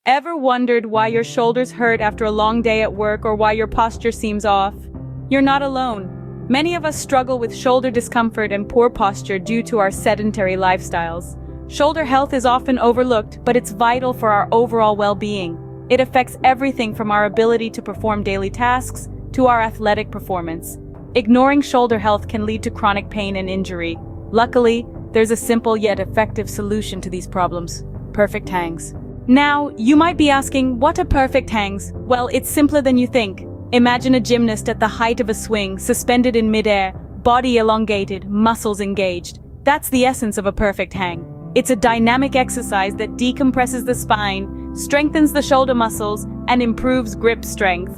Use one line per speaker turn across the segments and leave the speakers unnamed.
Ever wondered why your shoulders hurt after a long day at work or why your posture seems off? You're not alone. Many of us struggle with shoulder discomfort and poor posture due to our sedentary lifestyles. Shoulder health is often overlooked, but it's vital for our overall well-being. It affects everything from our ability to perform daily tasks to our athletic performance. Ignoring shoulder health can lead to chronic pain and injury. Luckily, there's a simple yet effective solution to these problems: perfect hangs. Now, you might be asking, what are perfect hangs? Well, it's simpler than you think. Imagine a gymnast at the height of a swing, suspended in midair, body elongated, muscles engaged. That's the essence of a perfect hang. It's a dynamic exercise that decompresses the spine, strengthens the shoulder muscles, and improves grip strength.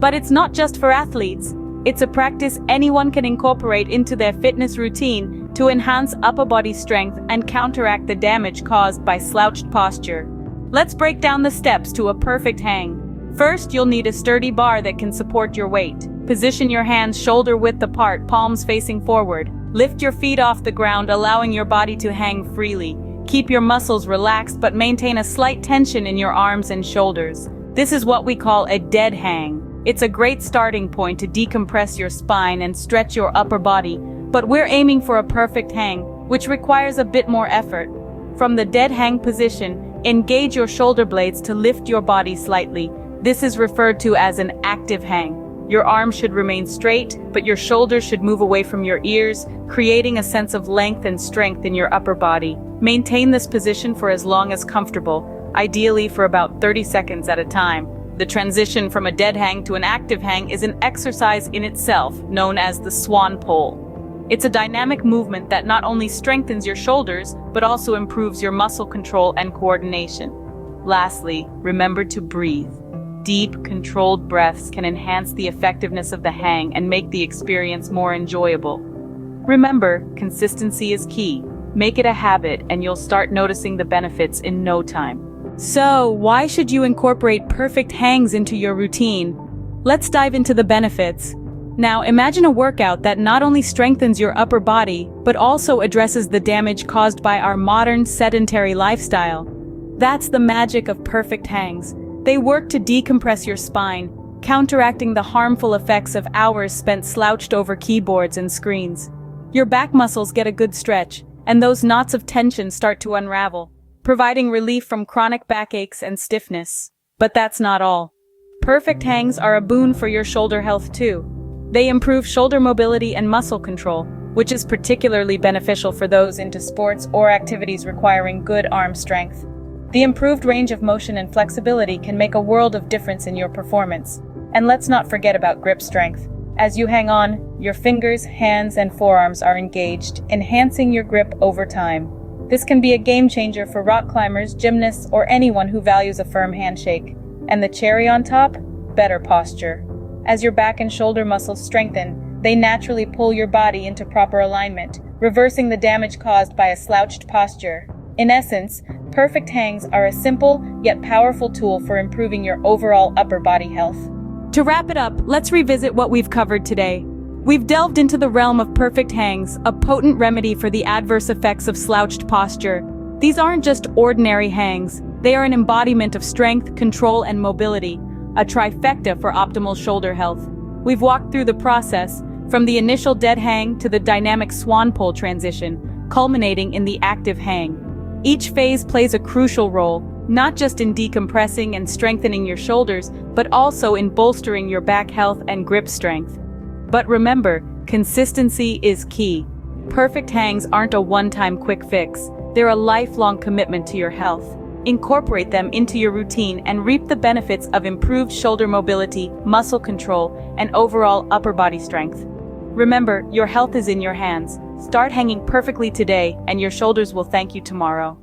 But it's not just for athletes. It's a practice anyone can incorporate into their fitness routine to enhance upper body strength and counteract the damage caused by slouched posture. Let's break down the steps to a perfect hang. First, you'll need a sturdy bar that can support your weight. Position your hands shoulder width apart, palms facing forward. Lift your feet off the ground, allowing your body to hang freely. Keep your muscles relaxed, but maintain a slight tension in your arms and shoulders. This is what we call a dead hang. It's a great starting point to decompress your spine and stretch your upper body, but we're aiming for a perfect hang, which requires a bit more effort. From the dead hang position, engage your shoulder blades to lift your body slightly. This is referred to as an active hang. Your arms should remain straight, but your shoulders should move away from your ears, creating a sense of length and strength in your upper body. Maintain this position for as long as comfortable, ideally for about 30 seconds at a time. The transition from a dead hang to an active hang is an exercise in itself, known as the swan pole. It's a dynamic movement that not only strengthens your shoulders, but also improves your muscle control and coordination. Lastly, remember to breathe. Deep, controlled breaths can enhance the effectiveness of the hang and make the experience more enjoyable. Remember, consistency is key. Make it a habit and you'll start noticing the benefits in no time. So, why should you incorporate perfect hangs into your routine? Let's dive into the benefits. Now, imagine a workout that not only strengthens your upper body, but also addresses the damage caused by our modern sedentary lifestyle. That's the magic of perfect hangs. They work to decompress your spine, counteracting the harmful effects of hours spent slouched over keyboards and screens. Your back muscles get a good stretch, and those knots of tension start to unravel, providing relief from chronic backaches and stiffness. But that's not all. Perfect hangs are a boon for your shoulder health too. They improve shoulder mobility and muscle control, which is particularly beneficial for those into sports or activities requiring good arm strength. The improved range of motion and flexibility can make a world of difference in your performance. And let's not forget about grip strength. As you hang on, your fingers, hands, and forearms are engaged, enhancing your grip over time. This can be a game changer for rock climbers, gymnasts, or anyone who values a firm handshake. And the cherry on top? Better posture. As your back and shoulder muscles strengthen, they naturally pull your body into proper alignment, reversing the damage caused by a slouched posture. In essence, perfect hangs are a simple yet powerful tool for improving your overall upper body health. To wrap it up, let's revisit what we've covered today. We've delved into the realm of perfect hangs, a potent remedy for the adverse effects of slouched posture. These aren't just ordinary hangs. They are an embodiment of strength, control, and mobility, a trifecta for optimal shoulder health. We've walked through the process, from the initial dead hang to the dynamic swan pole transition, culminating in the active hang. Each phase plays a crucial role, not just in decompressing and strengthening your shoulders, but also in bolstering your back health and grip strength. But remember, consistency is key. Perfect hangs aren't a one-time quick fix. They're a lifelong commitment to your health. Incorporate them into your routine and reap the benefits of improved shoulder mobility, muscle control, and overall upper body strength. Remember, your health is in your hands. Start hanging perfectly today, and your shoulders will thank you tomorrow.